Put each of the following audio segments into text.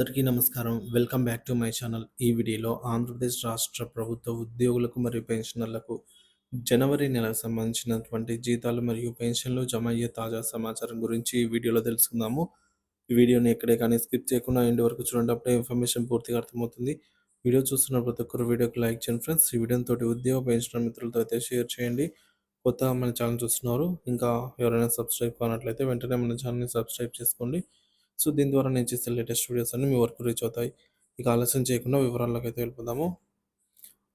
అందరికీ నమస్కారం. Welcome back to my channel. ఈ వీడియోలో ఆంధ్రప్రదేశ్ రాష్ట్ర ప్రభుత్వ ఉద్యోగులకు మరియు పెన్షనర్లకు జనవరి నెలకు సంబంధించినటువంటి జీతాలు మరియు పెన్షన్లు జమ అయ్యే తాజా సమాచారం గురించి ఈ వీడియోలో తెలుసుకుందాము. ఈ వీడియోని ఎక్కడే కానీ స్కిప్ చేయకుండా ఎండ్ వరకు చూడండి. అప్పుడే ఇన్ఫర్మేషన్ పూర్తిగా అర్థమవుతుంది. వీడియో చూస్తున్న ప్రతి ఒక్కరు వీడియోకి లైక్ చేయండి ఫ్రెండ్స్. ఈ వీడియోని తోటి ఉద్యోగ పెన్షనర్ మిత్రులతో అయితే షేర్ చేయండి. కొత్తగా మన ఛానల్ చూస్తున్నారు. ఇంకా ఎవరైనా సబ్స్క్రైబ్ కానట్లయితే వెంటనే మన ఛానల్ని సబ్స్క్రైబ్ చేసుకోండి. సో, దీని ద్వారా నేను చేసే లేటెస్ట్ వీడియోస్ అన్నీ మీ వరకు రీచ్ అవుతాయి. ఇక ఆలస్యం చేయకుండా వివరాల్లోకైతే వెళ్ళిపోదాము.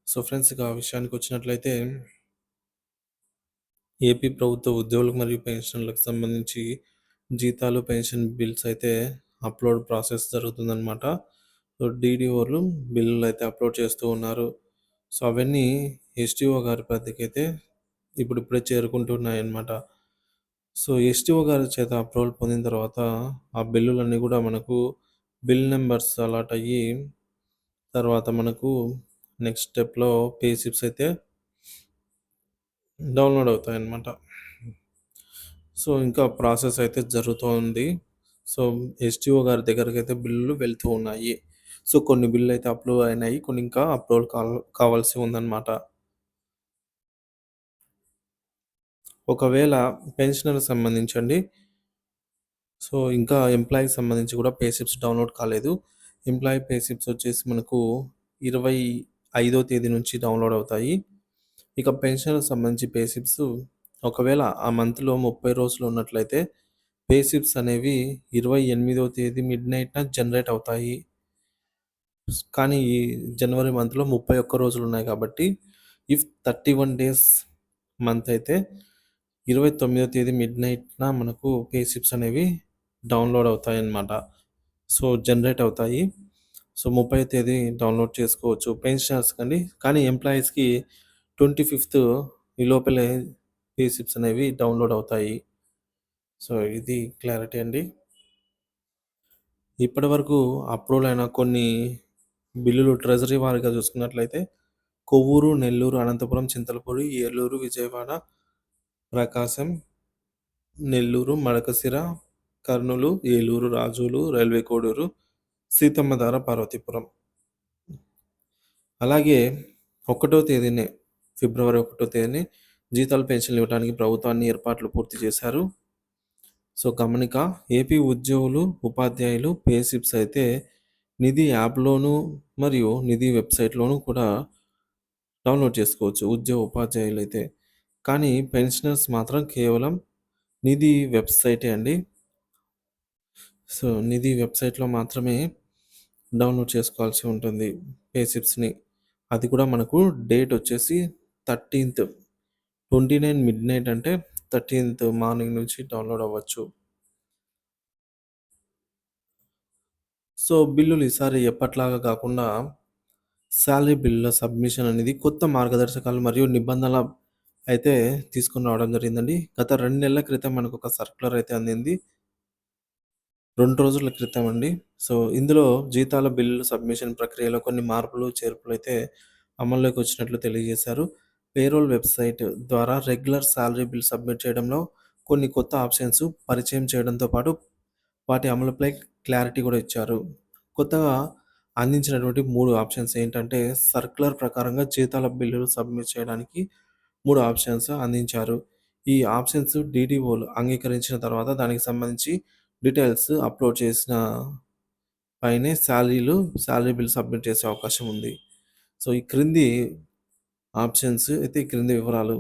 సో, ఫ్రెండ్స్ ఇక విషయానికొచ్చినట్లయితే ఏపీ ప్రభుత్వ ఉద్యోగులకు మరియు పెన్షనర్లకు సంబంధించి జీతాలు, పెన్షన్ బిల్స్ అయితే అప్‌లోడ్ ప్రాసెస్ జరుగుతుందనమాట. సో, డీడీఓలు బిల్లులైతే అప్‌లోడ్ చేస్తూ ఉన్నారు. సో, అవన్నీ ఎస్‌డీఓ గారి పరిధికైతే ఇప్పుడిప్పుడే చేరుకుంటున్నాయన్నమాట. సో, ఎస్‌టీఓ గారి చేత అప్రూవల్ పొందిన తర్వాత ఆ బిల్లులన్నీ గూడా మనకు బిల్ నంబర్స్ అలాట్ అయ్యి, తర్వాత మనకు నెక్స్ట్ స్టెప్‌లో పే స్లిప్స్ అయితే డౌన్‌లోడ్ అవుతాయన్నమాట. సో, ఇంకా ప్రాసెస్ అయితే జరుగుతూ ఉంది. సో, ఎస్‌టీఓ గారి దగ్గరకైతే బిల్లులు వెళ్తూ ఉన్నాయి. సో, కొన్ని బిల్లులైతే అప్రూవ్ అయినాయి. కొన్ని ఇంకా అప్రూవల్ కావాల్సి ఉందన్నమాట. ఒకవేళ పెన్షనర్‌కి సంబంధించండి, సో, ఇంకా ఎంప్లాయీకి సంబంధించి కూడా పే స్లిప్స్ డౌన్‌లోడ్ కాలేదు. ఎంప్లాయీ పే స్లిప్స్ వచ్చేసి మనకు 25వ తేదీ నుంచి డౌన్‌లోడ్ అవుతాయి. ఇక పెన్షనర్‌కి సంబంధించి పే స్లిప్స్ ఒకవేళ ఆ మంత్‌లో 30 రోజులు ఉన్నట్లయితే పే స్లిప్స్ అనేవి 28వ తేదీ మిడ్‌నైట్‌న జనరేట్ అవుతాయి. కానీ ఈ జనవరి మంత్‌లో 31 రోజులు ఉన్నాయి కాబట్టి ఇఫ్ 31 డేస్ మంత్ అయితే 29వ తేదీ మిడ్‌నైట్‌న మనకు పే స్లిప్స్ అనేవి డౌన్‌లోడ్ అవుతాయన్నమాట. సో, జనరేట్ అవుతాయి. సో, 30వ తేదీ డౌన్‌లోడ్ చేసుకోవచ్చు పెన్షనర్స్‌కండి. కానీ ఎంప్లాయీస్‌కి 25థ్ ఈ లోపలే పే స్లిప్స్ అనేవి డౌన్‌లోడ్ అవుతాయి. సో, ఇది క్లారిటీ అండి. ఇప్పటివరకు అప్రూవల్ అయిన కొన్ని బిల్లులు ట్రెజరీ వారీగా చూసుకున్నట్లయితే కొవ్వూరు, నెల్లూరు, అనంతపురం, చింతలపూడి, ఏలూరు, విజయవాడ, ప్రకాశం, నెల్లూరు, మడకశిర, కర్నూలు, ఏలూరు, రాజోలు, రైల్వే కోడూరు, సీతమ్మధార, పార్వతీపురం. అలాగే ఒకటో తేదీనే ఫిబ్రవరి 1 తేదీని జీతాలు, పెన్షన్లు ఇవ్వడానికి ప్రభుత్వాన్ని ఏర్పాట్లు పూర్తి చేశారు. సో, గమనిక ఏపీ ఉద్యోగులు, ఉపాధ్యాయులు పే స్లిప్స్ అయితే నిధి యాప్‌లోను మరియు నిధి వెబ్‌సైట్‌లోను కూడా డౌన్‌లోడ్ చేసుకోవచ్చు ఉద్యోగ ఉపాధ్యాయులైతే. కానీ పెన్షనర్స్ మాత్రం కేవలం నిధి వెబ్‌సైటే అండి. సో, నిధి వెబ్‌సైట్‌లో మాత్రమే డౌన్‌లోడ్ చేసుకోవాల్సి ఉంటుంది పే స్లిప్స్‌ని. అది కూడా మనకు డేట్ వచ్చేసి 13థ్ 29 మిడ్‌నైట్ అంటే 13థ్ మార్నింగ్ నుంచి డౌన్‌లోడ్ అవ్వచ్చు. సో, బిల్లులు ఈసారి ఎప్పట్లాగా కాకుండా సాలరీ బిల్లుల సబ్మిషన్ అనేది కొత్త మార్గదర్శకాలు మరియు నిబంధనల అయితే తీసుకొని రావడం జరిగిందండి. గత 2 నెలల క్రితం మనకొక సర్క్యులర్ అయితే అందింది. 2 రోజుల క్రితం అండి. సో, ఇందులో జీతాల బిల్లుల సబ్మిషన్ ప్రక్రియలో కొన్ని మార్పులు, చేర్పులైతే అమల్లోకి వచ్చినట్లు తెలియజేశారు. పేరోల్ వెబ్‌సైట్ ద్వారా రెగ్యులర్ సాలరీ బిల్ సబ్మిట్ చేయడంలో కొన్ని కొత్త ఆప్షన్స్ పరిచయం చేయడంతో పాటు వాటి అమలుపై క్లారిటీ కూడా ఇచ్చారు. కొత్తగా అందించినటువంటి 3 ఆప్షన్స్ ఏంటంటే, సర్క్యులర్ ప్రకారంగా జీతాల బిల్లులు సబ్మిట్ చేయడానికి 3 ఆప్షన్స్ అందించారు. ఈ ఆప్షన్స్ డీడీఓలు అంగీకరించిన తర్వాత దానికి సంబంధించి డీటెయిల్స్ అప్‌లోడ్ చేసిన పైనే సాలరీ బిల్ సబ్మిట్ చేసే అవకాశం ఉంది. సో, ఈ క్రింది ఆప్షన్స్ అయితే ఈ క్రింది వివరాలు.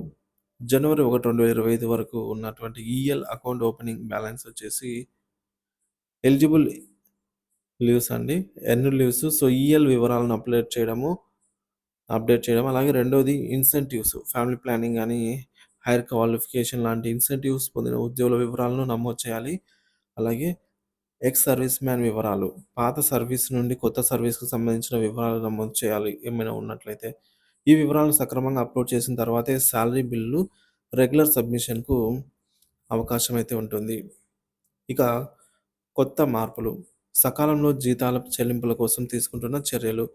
జనవరి 1, 2025 వరకు ఉన్నటువంటి ఈఎల్ అకౌంట్ ఓపెనింగ్ బ్యాలెన్స్ వచ్చేసి ఎలిజిబుల్ లీవ్స్ అండి. Earned leaves. సో, ఈఎల్ వివరాలను అప్డేట్ చేయడం. అలాగే రెండోది ఇన్సెంటివ్స్, ఫ్యామిలీ ప్లానింగ్ గాని, హైర్ క్వాలిఫికేషన్ లాంటి ఇన్సెంటివ్స్ పొందిన ఉద్యోగుల వివరాలను నమోదు చేయాలి. అలాగే ఎక్స్ సర్వీస్ మ్యాన్ వివరాలు, పాత సర్వీస్ నుండి కొత్త సర్వీస్‌కి సంబంధించిన వివరాలు నమోదు చేయాలి ఏమైనా ఉన్నట్లయితే. ఈ వివరాలను సక్రమంగా అప్‌లోడ్ చేసిన తర్వాతే సాలరీ బిల్లు రెగ్యులర్ సబ్మిషన్‌కు అవకాశం అయితే ఉంటుంది. ఇక కొత్త మార్పులు, సకాలంలో జీతాల చెల్లింపుల కోసం తీసుకుంటున్న చర్యలు.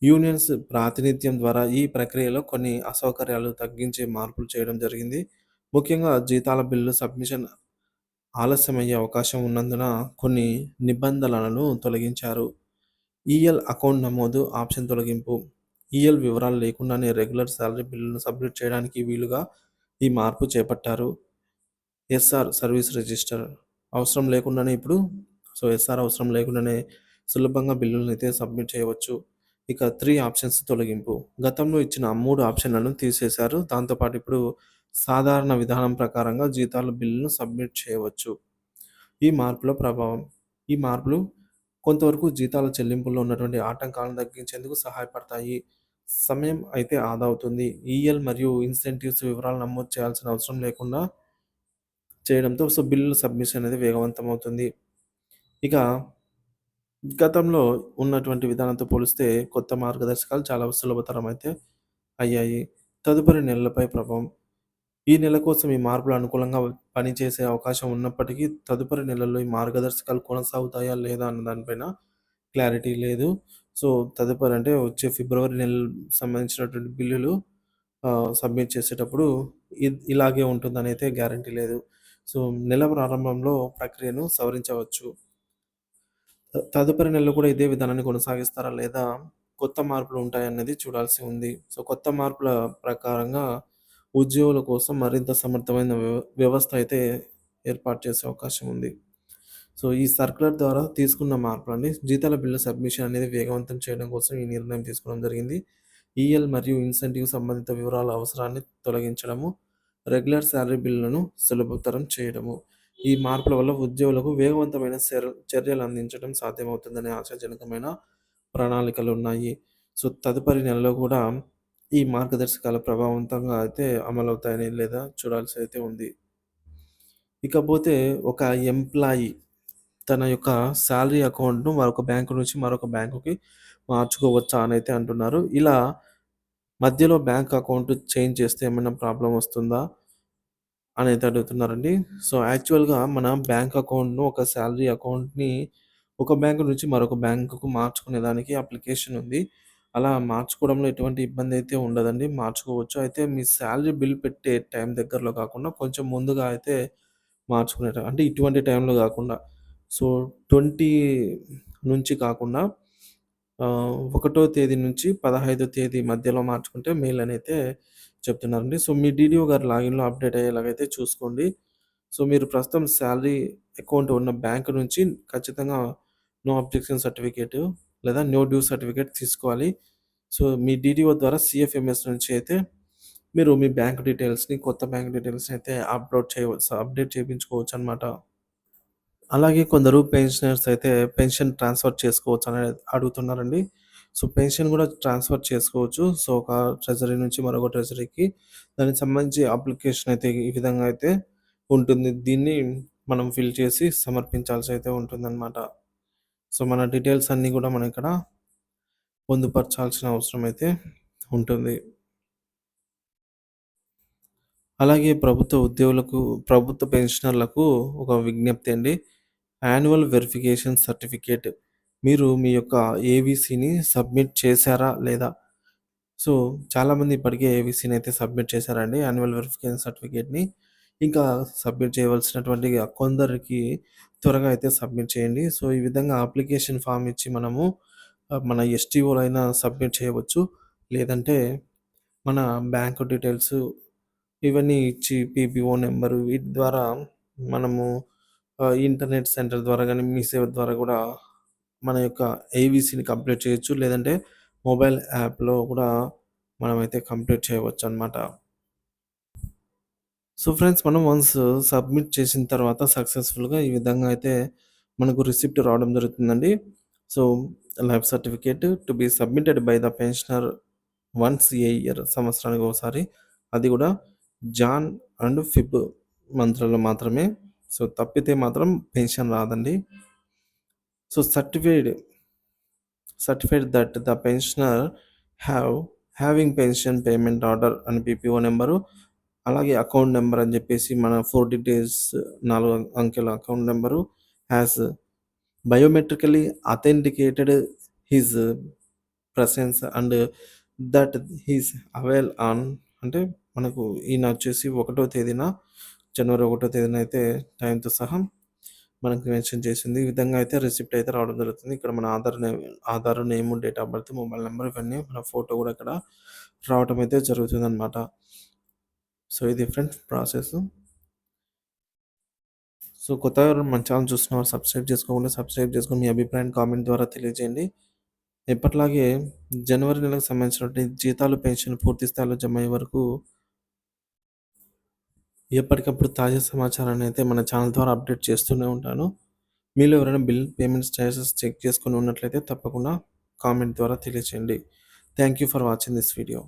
యూనియన్స్ ప్రాతినిధ్యం ద్వారా ఈ ప్రక్రియలో కొన్ని అసౌకర్యాలు తగ్గించే మార్పులు చేయడం జరిగింది. ముఖ్యంగా జీతాల బిల్లు సబ్మిషన్ ఆలస్యమయ్యే అవకాశం ఉన్నందున కొన్ని నిబంధనలను తొలగించారు. అకౌంట్ నమోదు ఆప్షన్ తొలగింపు. వివరాలు లేకుండానే రెగ్యులర్ సాలరీ బిల్లును సబ్మిట్ చేయడానికి వీలుగా ఈ మార్పు చేపట్టారు. సర్వీస్ రిజిస్టర్ అవసరం లేకుండానే ఇప్పుడు అవసరం లేకుండానే సులభంగా బిల్లులనైతే సబ్మిట్ చేయవచ్చు. ఇక 3 ఆప్షన్స్ తొలగింపు. గతంలో ఇచ్చిన 3 ఆప్షన్‌లను తీసేశారు. దాంతో పాటు ఇప్పుడు సాధారణ విధానం ప్రకారంగా జీతాల బిల్లును సబ్మిట్ చేయవచ్చు. ఈ మార్పుల ప్రభావం. ఈ మార్పులు కొంతవరకు జీతాల చెల్లింపుల్లో ఉన్నటువంటి ఆటంకాలను తగ్గించేందుకు సహాయపడతాయి. సమయం అయితే ఆదా అవుతుంది. మరియు ఇన్సెంటివ్స్ వివరాలు నమోదు చేయాల్సిన అవసరం లేకుండా చేయడంతో బిల్లుల సబ్మిషన్ అనేది వేగవంతం అవుతుంది. ఇక గతంలో ఉన్నటువంటి విధానంతో పోలిస్తే కొత్త మార్గదర్శకాలు చాలా సులభతరం అయితే అయ్యాయి. తదుపరి నెలలపై ప్రభావం. ఈ నెల కోసం ఈ మార్పులు అనుకూలంగా పనిచేసే అవకాశం ఉన్నప్పటికీ, తదుపరి నెలల్లో ఈ మార్గదర్శకాలు కొనసాగుతాయా లేదా అన్న దానిపైన క్లారిటీ లేదు. సో, తదుపరి అంటే వచ్చే ఫిబ్రవరి నెల సంబంధించినటువంటి బిల్లులు సబ్మిట్ చేసేటప్పుడు ఇలాగే ఉంటుందనైతే గ్యారంటీ లేదు. సో, నెల ప్రారంభంలో ప్రక్రియను సవరించవచ్చు. తదుపరి నెలలో కూడా ఇదే విధానాన్ని కొనసాగిస్తారా? లేదా కొత్త మార్పులు ఉంటాయన్నది చూడాల్సి ఉంది. సో, కొత్త మార్పుల ప్రకారంగా ఉద్యోగుల కోసం మరింత సమర్థమైన వ్యవస్థ అయితే ఏర్పాటు చేసే అవకాశం ఉంది. సో, ఈ సర్క్యులర్ ద్వారా తీసుకున్న మార్పులండి జీతాల బిల్లు సబ్మిషన్ అనేది వేగవంతం చేయడం కోసం ఈ నిర్ణయం తీసుకోవడం జరిగింది. మరియు ఇన్సెంటివ్ సంబంధిత వివరాల అవసరాన్ని తొలగించడము, రెగ్యులర్ సాలరీ బిల్లులను సులభతరం చేయడము. ఈ మార్పుల వల్ల ఉద్యోగులకు వేగవంతమైన చర్యలు అందించడం సాధ్యమవుతుందనే ఆశాజనకమైన ప్రణాళికలున్నాయి. సో, తదుపరి నెలలో కూడా ఈ మార్గదర్శకాలు ప్రభావవంతంగా అయితే అమలవుతాయని లేదా చూడాల్సి అయితే ఉంది. ఇకపోతే ఒక ఎంప్లాయీ తన యొక్క సాలరీ అకౌంట్‌ను మరొక బ్యాంకు నుంచి మరొక బ్యాంకుకి మార్చుకోవచ్చా అనైతే అంటున్నారు. ఇలా మధ్యలో బ్యాంక్ అకౌంట్ చేంజ్ చేస్తే ఏమైనా ప్రాబ్లమ్ వస్తుందా? అనైతే అడుగుతున్నారండి. సో, యాక్చువల్‌గా మన బ్యాంక్ అకౌంట్‌ను ఒక సాలరీ అకౌంట్‌ని ఒక బ్యాంక్ నుంచి మరొక బ్యాంకుకు మార్చుకునే దానికి అప్లికేషన్ ఉంది. అలా మార్చుకోవడంలో ఎటువంటి ఇబ్బందయితే ఉండదండి. మార్చుకోవచ్చు. అయితే మీ సాలరీ బిల్ పెట్టే టైం దగ్గరలో కాకుండా కొంచెం ముందుగా అయితే అంటే ఇటువంటి టైంలో కాకుండా సో, 20 నుంచి కాకుండా 1 తేదీ నుంచి 15 తేదీ మధ్యలో మార్చుకుంటే మేలనైతే చెప్తున్నారండి. సో, మీ డీడీఓ గారి లాగిన్‌లో అప్డేట్ అయ్యేలాగైతే చూసుకోండి. సో, మీరు ప్రస్తుతం సాలరీ అకౌంట్ ఉన్న బ్యాంక్ నుంచి ఖచ్చితంగా నో అబ్జెక్షన్ సర్టిఫికేట్ లేదా నో డ్యూ సర్టిఫికేట్ తీసుకోవాలి. సో, మీ డీడీఓ ద్వారా సీఎఫ్ఎంఎస్ నుంచి అయితే మీరు మీ బ్యాంక్ డీటెయిల్స్‌ని కొత్త బ్యాంక్ డీటెయిల్స్‌ని అయితే అప్డేట్ చేపించుకోవచ్చనమాట. అలాగే కొందరు పెన్షనర్స్ అయితే పెన్షన్ ట్రాన్స్‌ఫర్ చేసుకోవచ్చని అడుగుతున్నారండి. సో, పెన్షన్ గూడా ట్రాన్స్‌ఫర్ చేసుకోవచ్చు. సో, ఒక ట్రెజరీ నుంచి మరొక ట్రెజరీకి దానికి సంబంధించి అప్లికేషన్ అయితే ఈ విధంగా అయితే ఉంటుంది. దీన్ని మనం ఫిల్ చేసి సమర్పించాల్సి అయితే ఉంటుందనమాట. సో, మన డీటెయిల్స్ అన్నీ గూడా మనం ఇక్కడ పొందుపరచాల్సిన అవసరం అయితే ఉంటుంది. అలాగే ప్రభుత్వ పెన్షనర్లకు ఒక విజ్ఞప్తి అండి. యాన్యువల్ వెరిఫికేషన్ సర్టిఫికేట్ మీరు మీ యొక్క ఏవీసీని సబ్మిట్ చేశారా లేదా? సో, చాలామంది ఇప్పటికే ఏవీసీని అయితే సబ్మిట్ చేశారండి. యాన్యువల్ వెరిఫికేషన్ సర్టిఫికేట్‌ని. ఇంకా సబ్మిట్ చేయవలసినటువంటి కొందరికి త్వరగా అయితే సబ్మిట్ చేయండి. సో, ఈ విధంగా అప్లికేషన్ ఫార్మ్ ఇచ్చి మనము మన ఎస్టీఓలో అయినా సబ్మిట్ చేయవచ్చు. లేదంటే మన బ్యాంకు డీటెయిల్స్ ఇవన్నీ ఇచ్చి పీపీఓ నంబరు వీటి ద్వారా మనము ఇంటర్నెట్ సెంటర్ ద్వారా గానీ, మీ సేవ ద్వారా గూడా మన యొక్క ఏవీసీని కంప్లీట్ చేయొచ్చు. లేదంటే మొబైల్ యాప్‌లో కూడా మనమైతే కంప్లీట్ చేయవచ్చనమాట. సో, ఫ్రెండ్స్ మనం వన్స్ సబ్మిట్ చేసిన తర్వాత సక్సెస్‌ఫుల్‌గా ఈ విధంగా అయితే మనకు రిసిప్ట్ రావడం జరుగుతుందండి. So, life certificate to be submitted by the pensioner once A year సంవత్సరానికి ఒకసారి. అది కూడా జాన్ అండ్ ఫిబ్ మంత్‌లలో మాత్రమే. సో, తప్పితే మాత్రం పెన్షన్ రాదండి. So, certified that the pensioner have having pension payment order అని పీపీఓ నంబరు, అలాగే అకౌంట్ నంబర్ అని చెప్పేసి మన 4 డీటెయిల్స్ 4 అంకెల account number has biometrically authenticated his presence and that he's avail on అంటే మనకు ఈయన వచ్చేసి 1వ తేదీన జనవరి 1వ తేదీన అయితే టైంతో సహా మనకి మెన్షన్ చేసింది. ఈ విధంగా అయితే రిసిప్ట్ అయితే రావడం జరుగుతుంది. ఇక్కడ మన Aadhaar name, date of birth, mobile number ఇవన్నీ మన ఫోటో కూడా ఇక్కడ రావటం అయితే జరుగుతుందనమాట. సో, ఇది ఫ్రెండ్స్ ప్రాసెస్. సో, కొత్తగా ఎవరైనా మన ఛానల్ చూస్తున్నవారు సబ్స్క్రైబ్ చేసుకొని మీ అభిప్రాయాన్ని కామెంట్ ద్వారా తెలియజేయండి. ఎప్పటిలాగే జనవరి నెలకు సంబంధించినటువంటి జీతాలు, పెన్షన్ పూర్తి స్థాయిలో జమ అయ్యే వరకు ఎప్పటికప్పుడు తాజా సమాచారాన్ని అయితే మన ఛానల్ ద్వారా అప్డేట్ చేస్తూనే ఉంటాను. మీలో ఎవరైనా బిల్ పేమెంట్ స్టేటస్ చెక్ చేసుకొని ఉన్నట్లయితే తప్పకుండా కామెంట్ ద్వారా తెలియచేయండి. Thank you for watching this video.